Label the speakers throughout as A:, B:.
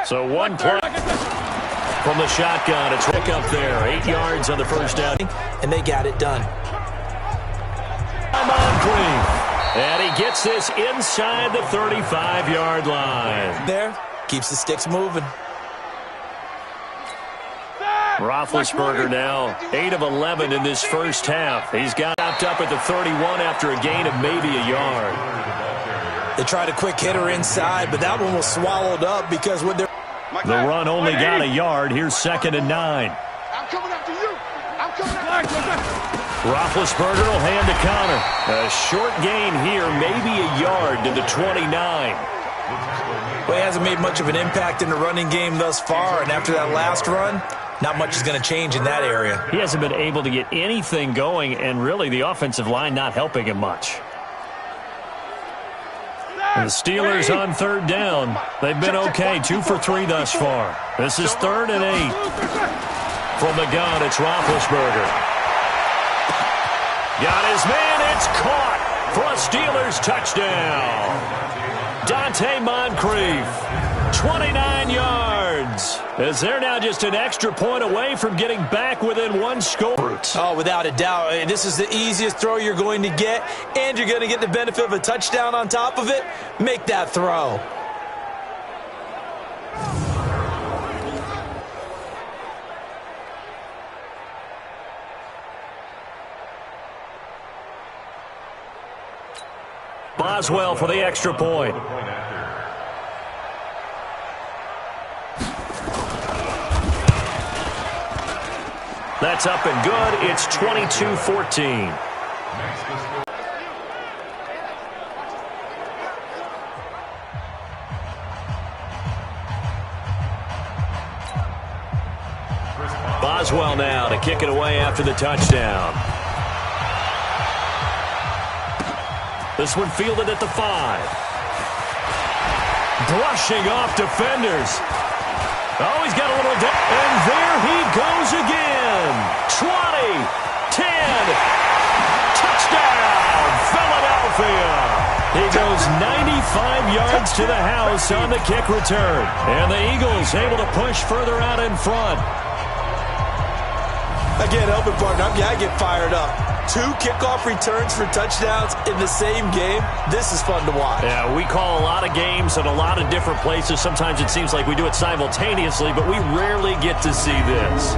A: So one play from the shotgun. It's Rick up there. 8 yards on the first down.
B: And they got it done.
A: And he gets this inside the 35-yard line.
B: There, keeps the sticks moving.
A: Roethlisberger now 8 of 11 in this first half. He's got up at the 31 after a gain of maybe a yard.
B: They tried a quick hitter inside, but that one was swallowed up because when they're...
A: The run only got a yard. Here's 2nd and 9.
C: I'm coming after you. I'm coming after you.
A: Roethlisberger will hand the counter. A short gain here, maybe a yard to the 29.
B: Well, he hasn't made much of an impact in the running game thus far, and after that last run, not much is going to change in that area.
A: He hasn't been able to get anything going, and really the offensive line not helping him much. And the Steelers on 3rd down. They've been okay, 2 for 3 thus far. This is 3rd and 8. From the gun, it's Roethlisberger. Got his man, it's caught for a Steelers touchdown. Donte Moncrief, 29 yards. As they're now just an extra point away from getting back within 1 score.
B: Oh, without a doubt. This is the easiest throw you're going to get, and you're going to get the benefit of a touchdown on top of it. Make that throw.
A: Boswell for the extra point. That's up and good. It's 22-14. Boswell now to kick it away after the touchdown. This one fielded at the 5. Brushing off defenders. Oh, he's got a little... And there he goes again. 20, 10. Touchdown, Philadelphia. He goes 95 yards to the house on the kick return. And the Eagles able to push further out in front.
B: Again, help it, partner. I get fired up. 2 kickoff returns for touchdowns in the same game. This is fun to watch.
A: Yeah, we call a lot of games at a lot of different places. Sometimes it seems like we do it simultaneously, but we rarely get to see this.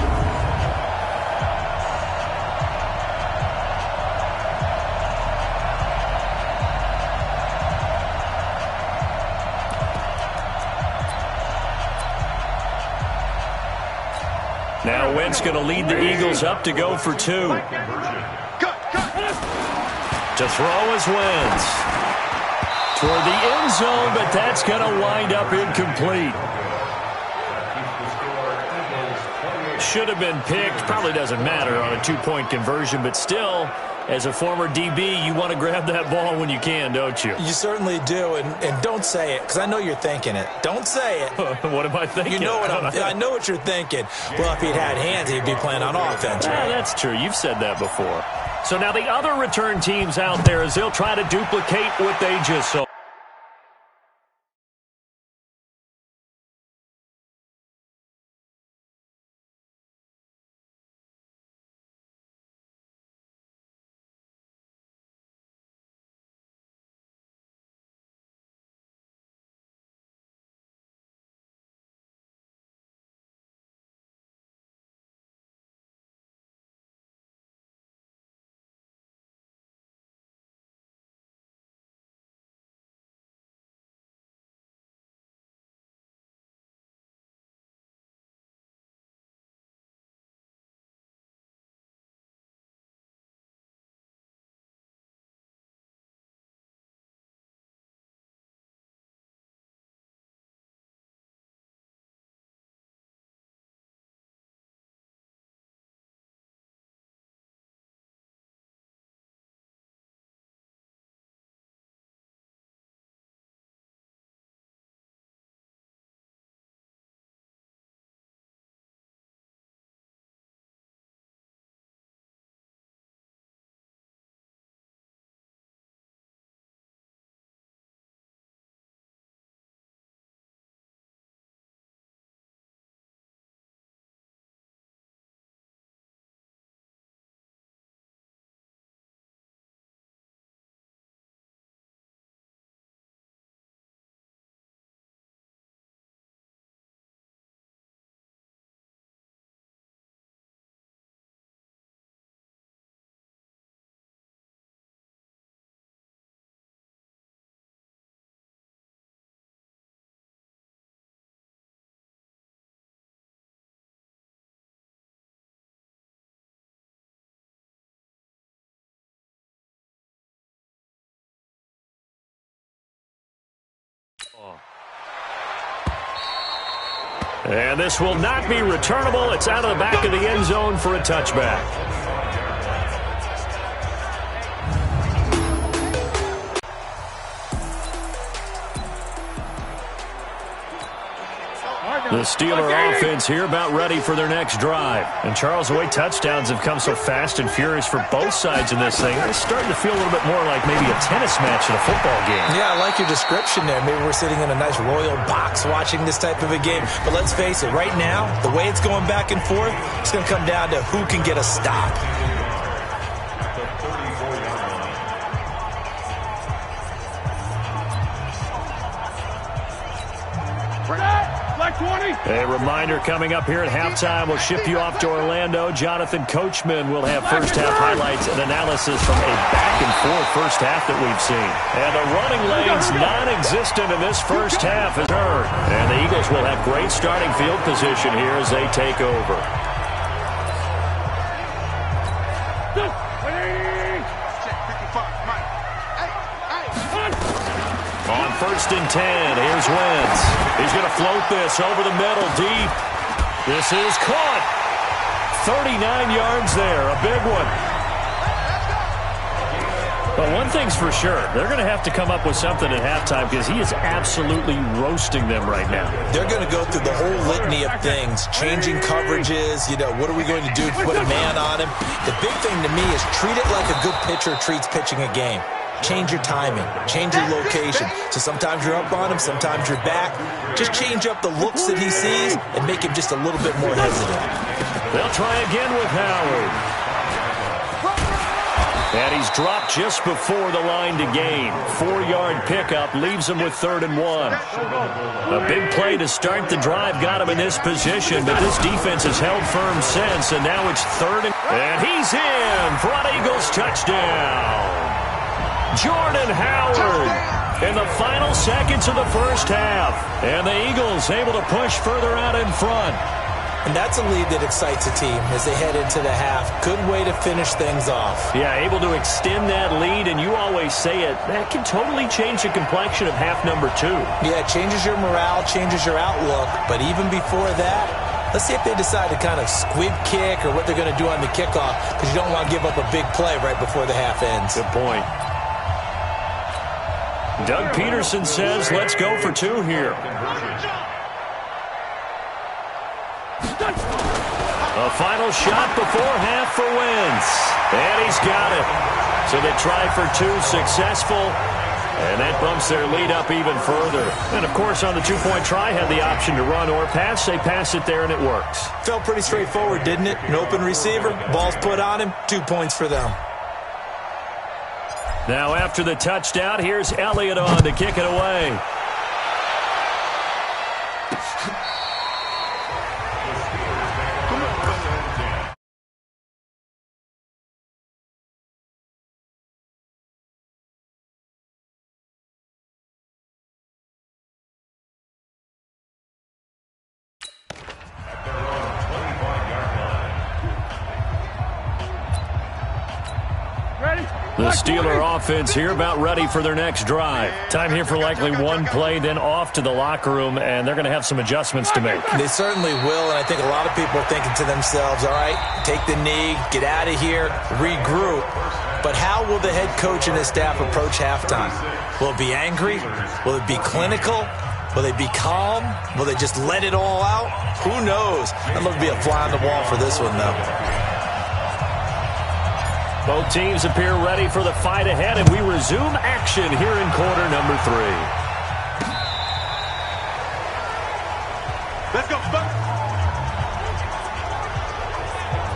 A: Now Wentz going to lead the Eagles up to go for 2. To throw is Wentz. Toward the end zone, but that's going to wind up incomplete. Should have been picked. Probably doesn't matter on a 2-point conversion, but still, as a former DB, you want to grab that ball when you can, don't you?
B: You certainly do, and don't say it, because I know you're thinking it. Don't say it.
A: What am I thinking?
B: You know what I know what you're thinking. Well, if he'd had hands, he'd be playing on offense.
A: Yeah, that's true. You've said that before. So now the other return teams out there as they'll try to duplicate what they just saw. And this will not be returnable. It's out of the back of the end zone for a touchback. The Steeler offense here about ready for their next drive. And Charles, the way touchdowns have come so fast and furious for both sides in this thing, it's starting to feel a little bit more like maybe a tennis match in a football game.
B: Yeah, I like your description there. Maybe we're sitting in a nice royal box watching this type of a game. But let's face it, right now, the way it's going back and forth, it's going to come down to who can get a stop.
A: A reminder coming up here at halftime. We'll ship you off to Orlando. Jonathan Coachman will have first-half highlights and analysis from a back-and-forth first half that we've seen. And the running lane's non-existent in this first half as heard. And the Eagles will have great starting field position here as they take over. On 1st and 10, here's Wentz. He's going to float this over the middle, deep. This is caught. 39 yards there, a big one. But one thing's for sure, they're going to have to come up with something at halftime because he is absolutely roasting them right now.
B: They're going to go through the whole litany of things, changing coverages, what are we going to do to put a man on him? The big thing to me is treat it like a good pitcher treats pitching a game. Change your timing. Change your location. So sometimes you're up on him, sometimes you're back. Just change up the looks that he sees and make him just a little bit more hesitant.
A: They'll try again with Howard. And he's dropped just before the line to gain. 4-yard pickup leaves him with 3rd and 1. A big play to start the drive got him in this position, but this defense has held firm since, and now it's 3rd and he's in for an Eagles touchdown. Jordan Howard in the final seconds of the first half. And the Eagles able to push further out in front.
B: And that's a lead that excites a team as they head into the half. Good way to finish things off.
A: Yeah, able to extend that lead, and you always say it, that can totally change the complexion of half number 2.
B: Yeah, it changes your morale, changes your outlook. But even before that, let's see if they decide to kind of squib kick or what they're going to do on the kickoff, because you don't want to give up a big play right before the half ends.
A: Good point. Doug Peterson says, let's go for 2 here. A final shot before half for Wentz. And he's got it. So they try for 2, successful. And that bumps their lead up even further. And, of course, on the 2-point try, had the option to run or pass. They pass it there, and it works.
B: Felt pretty straightforward, didn't it? An open receiver, ball's put on him, 2 points for them.
A: Now after the touchdown, here's Elliott on to kick it away. The Steeler offense here about ready for their next drive. Time here for likely one play, then off to the locker room, and they're going to have some adjustments to make.
B: They certainly will, and I think a lot of people are thinking to themselves, all right, take the knee, get out of here, regroup. But how will the head coach and his staff approach halftime? Will it be angry? Will it be clinical? Will they be calm? Will they just let it all out? Who knows? I'd love to be a fly on the wall for this one, though.
A: Both teams appear ready for the fight ahead, and we resume action here in quarter number 3.
C: Let's go.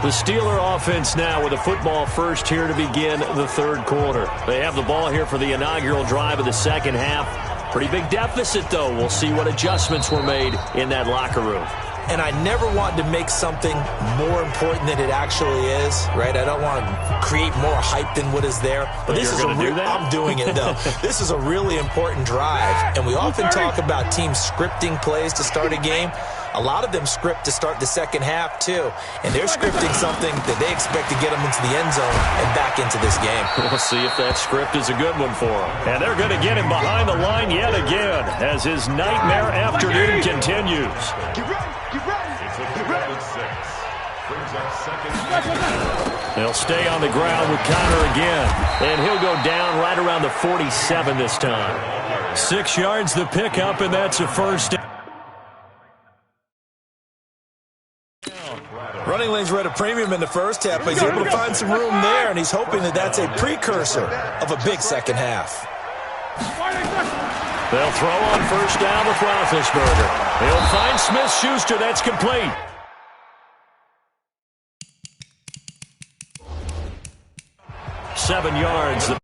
A: The Steeler offense now with a football first here to begin the 3rd quarter. They have the ball here for the inaugural drive of the second half. Pretty big deficit, though. We'll see what adjustments were made in that locker room.
B: And I never want to make something more important than it actually is, right? I don't want to create more hype than what is there. But this is I'm doing it, though. This is a really important drive. And we often talk about teams scripting plays to start a game. A lot of them script to start the second half, too. And they're scripting something that they expect to get them into the end zone and back into this game.
A: We'll see if that script is a good one for them. And they're going to get him behind the line yet again as his nightmare afternoon continues. They'll stay on the ground with Conner again. And he'll go down right around the 47 this time. 6 yards the pickup, and that's a first.
B: Running lanes were at a premium in the first half, but he's able to find some room there, and he's hoping that that's a precursor of a big second half.
A: They'll throw on first down with Roethlisberger. He'll find Smith-Schuster. That's complete. Seven yards.